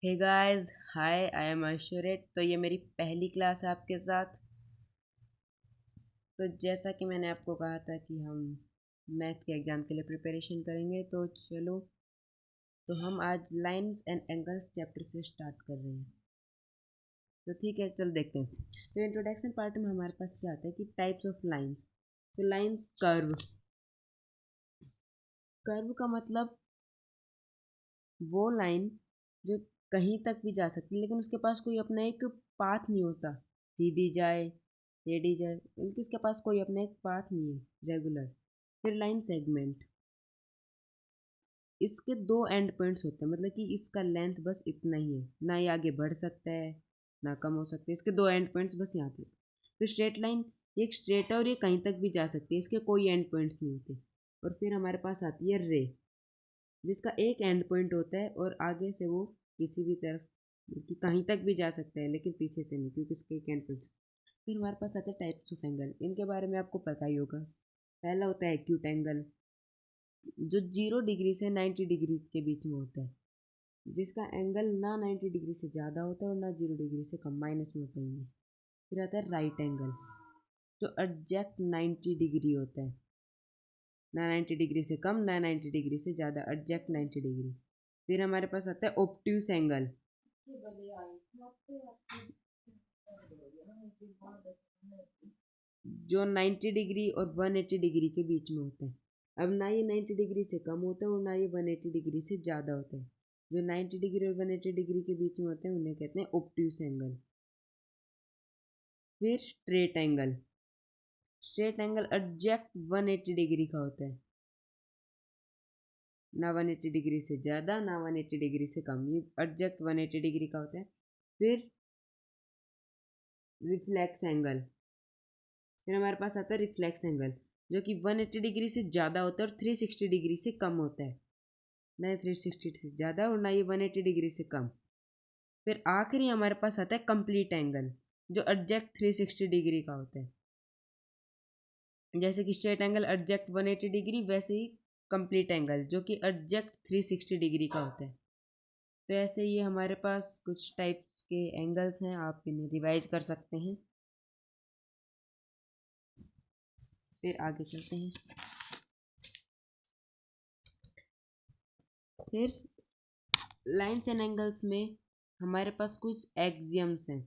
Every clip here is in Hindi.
Hey guys, hi, I am आशुरेट। तो ये मेरी पहली क्लास है आपके साथ। तो जैसा कि मैंने आपको कहा था कि हम मैथ के एग्ज़ाम के लिए प्रिपरेशन करेंगे, तो चलो, तो हम आज लाइंस एंड एंगल्स चैप्टर से स्टार्ट कर रहे हैं। तो ठीक है, चल देखते हैं। तो इंट्रोडक्शन पार्ट में हमारे पास क्या आता है कि टाइप्स ऑफ लाइंस। तो लाइंस, कर्व। कर्व का मतलब वो लाइन जो कहीं तक भी जा सकती है, लेकिन उसके पास कोई अपना एक पाथ नहीं होता। सीधी जाए, टेढ़ी जाए, बल्कि इसके पास कोई अपना एक पाथ नहीं है रेगुलर। फिर लाइन सेगमेंट, इसके दो एंड पॉइंट्स होते हैं, मतलब कि इसका लेंथ बस इतना ही है, ना ये आगे बढ़ सकता है ना कम हो सकता है। इसके दो एंड पॉइंट्स बस यहाँ तक। फिर स्ट्रेट लाइन, ये एक स्ट्रेट है और ये कहीं तक भी जा सकती है, इसके कोई एंड पॉइंट्स नहीं होते। और फिर हमारे पास आती है रे, जिसका एक एंड पॉइंट होता है और आगे से वो किसी भी तरफ कि कहीं तक भी जा सकता है, लेकिन पीछे से नहीं, क्योंकि उसके एक एंड पॉइंट। फिर हमारे पास आते हैं टाइप्स ऑफ एंगल। इनके बारे में आपको पता ही होगा। पहला होता है एक्यूट एंगल, जो 0 डिग्री से 90 डिग्री के बीच में होता है, जिसका एंगल ना 90 डिग्री से ज़्यादा होता है और ना 0 डिग्री से कम, माइनस में होता ही नहीं। फिर आता है राइट एंगल, जो एग्जैक्ट 90 डिग्री होता है, ना 90 डिग्री से कम ना 90 डिग्री से ज़्यादा, एग्जैक्ट 90 डिग्री। फिर हमारे पास आता है ऑब्ट्यूस एंगल, जो 90 डिग्री और 180 डिग्री के बीच में होता है। अब ना ये 90 डिग्री से कम होता है और ना ये 180 डिग्री से ज़्यादा होता है। जो 90 डिग्री और 180 डिग्री के बीच में होते हैं उन्हें कहते हैं ऑब्ट्यूस एंगल। फिर straight angle, straight angle exact 180 degree का होता है, ना 180 डिग्री से ज़्यादा ना 180 डिग्री से कम, ये एग्जैक्ट 180 डिग्री का होता है। फिर रिफ्लेक्स एंगल, फिर हमारे पास आता है रिफ्लेक्स एंगल, जो कि 180 डिग्री से ज़्यादा होता है और 360 डिग्री से कम होता है। ना ये 360 से ज़्यादा और ना ये 180 डिग्री से कम। फिर आखिरी हमारे पास आता है कंप्लीट एंगल, जो एग्जैक्ट 360 डिग्री का होता है। जैसे कि स्ट्रेट एंगल एग्जैक्ट 180 डिग्री, वैसे ही कंप्लीट एंगल जो कि एग्जैक्ट 360 डिग्री का होता है। तो ऐसे ये हमारे पास कुछ टाइप के एंगल्स हैं, आप इन्हें रिवाइज कर सकते हैं। फिर आगे चलते हैं। फिर लाइन्स एंड एंगल्स में हमारे पास कुछ एक्सियम्स हैं,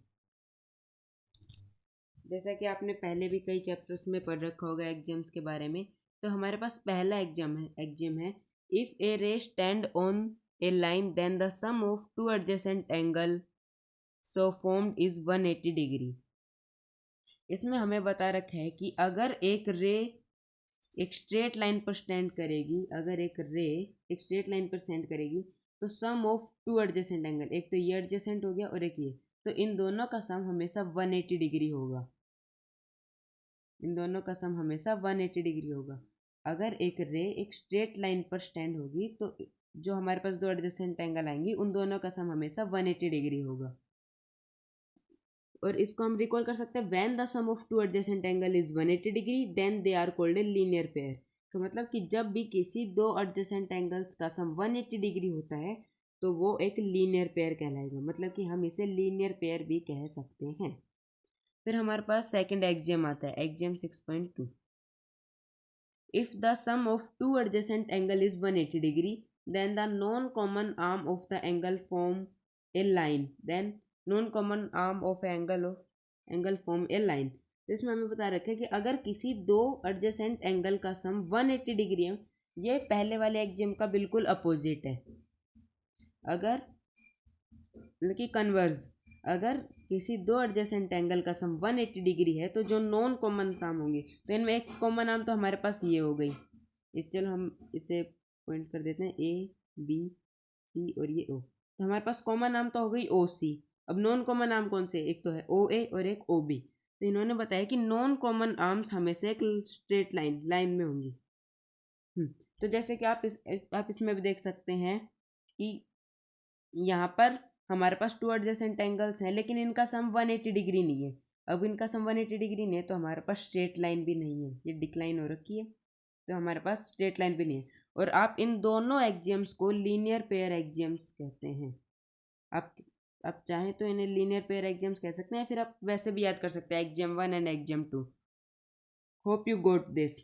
जैसा कि आपने पहले भी कई चैप्टर्स में पढ़ रखा होगा एक्सियम्स के बारे में। तो हमारे पास पहला एक्सियम है if a ray stand on a line then the sum of two adjacent angle so formed is 180 degree. इसमें हमें बता रखा है कि अगर एक रे एक स्ट्रेट लाइन पर स्टैंड करेगी, अगर एक रे एक स्ट्रेट लाइन पर स्टैंड करेगी, तो सम ऑफ टू एडजेसेंट एंगल, एक तो ये एडजेसेंट हो गया और एक ये, तो इन दोनों का सम हमेशा 180 डिग्री होगा। इन दोनों का सम हमेशा 180 डिग्री होगा। अगर एक रे एक स्ट्रेट लाइन पर स्टैंड होगी, तो जो हमारे पास दो एडजेसेंट एंगल आएंगी उन दोनों का सम हमेशा 180 डिग्री होगा। और इसको हम रिकॉल कर सकते हैं, when the sum of two adjacent angle is 180 degree then they are called a linear pair. तो मतलब कि जब भी किसी दो एडजेसेंट एंगल्स का सम 180 डिग्री होता है तो वो एक लीनियर पेयर कहलाएगा, मतलब कि हम इसे लीनियर पेयर भी कह सकते हैं। फिर हमारे पास सेकंड एक्सियम आता है, axiom 6.2। If the sum of two adjacent angle is 180 degree, then the non-common arm of the angle form a line. Then non-common arm of angle form a line. तो इसमें हमें बता रखा है कि अगर किसी दो एडजेसेंट एंगल का सम 180 डिग्री है, ये पहले वाले एक्सियम का बिल्कुल अपोजिट है। अगर मतलब कि कन्वर्ज, अगर किसी दो एडजेसेंट एंगल का सम 180 डिग्री है तो जो नॉन कॉमन सम होंगे, तो इनमें एक कॉमन आर्म तो हमारे पास ये हो गई। चलो हम इसे पॉइंट कर देते हैं, ए बी सी और ये ओ, तो हमारे पास कॉमन आर्म तो हो गई ओ सी। अब नॉन कॉमन आर्म कौन से, एक तो है ओ ए और एक ओ बी। तो इन्होंने बताया कि नॉन कॉमन आर्म्स हमेशा एक स्ट्रेट लाइन में होंगी। तो जैसे कि आप इसमें भी देख सकते हैं कि यहाँ पर हमारे पास टू एडजेसेंट एंगल्स हैं, लेकिन इनका सम 180 डिग्री नहीं है। अब इनका सम 180 डिग्री नहीं है तो हमारे पास स्ट्रेट लाइन भी नहीं है, ये डिक्लाइन हो रखी है, तो हमारे पास स्ट्रेट लाइन भी नहीं है। और आप इन दोनों एक्सियम्स को लीनियर पेयर एक्सियम्स कहते हैं। आप चाहें तो इन्हें लीनियर पेयर एग्जाम्स कह सकते हैं, फिर आप वैसे भी याद कर सकते हैं exam 1 and exam 2। Hope you got this.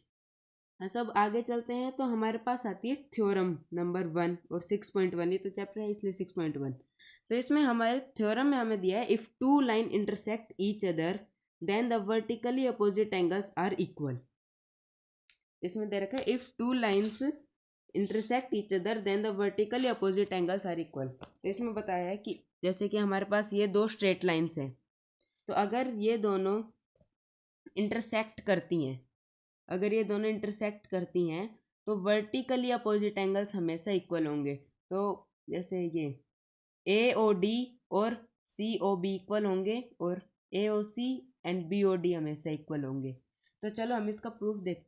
सब आगे चलते हैं तो हमारे पास आती है थ्योरम नंबर 1 और 6.1। ये तो चैप्टर है इसलिए 6.1। तो इसमें हमारे थ्योरम में हमें दिया है if two line intersect each other then the vertically opposite angles are equal. इसमें दे रखा है if two lines intersect each other then the vertically opposite angles are equal. तो इसमें बताया है कि जैसे कि हमारे पास ये दो स्ट्रेट लाइन्स हैं, तो अगर ये दोनों इंटरसेक्ट करती हैं, तो वर्टिकली अपोजिट एंगल्स हमेशा इक्वल होंगे। तो जैसे ये AOD और COB इक्वल होंगे और AOC एंड BOD हमेशा इक्वल होंगे। तो चलो हम इसका प्रूफ देखते हैं।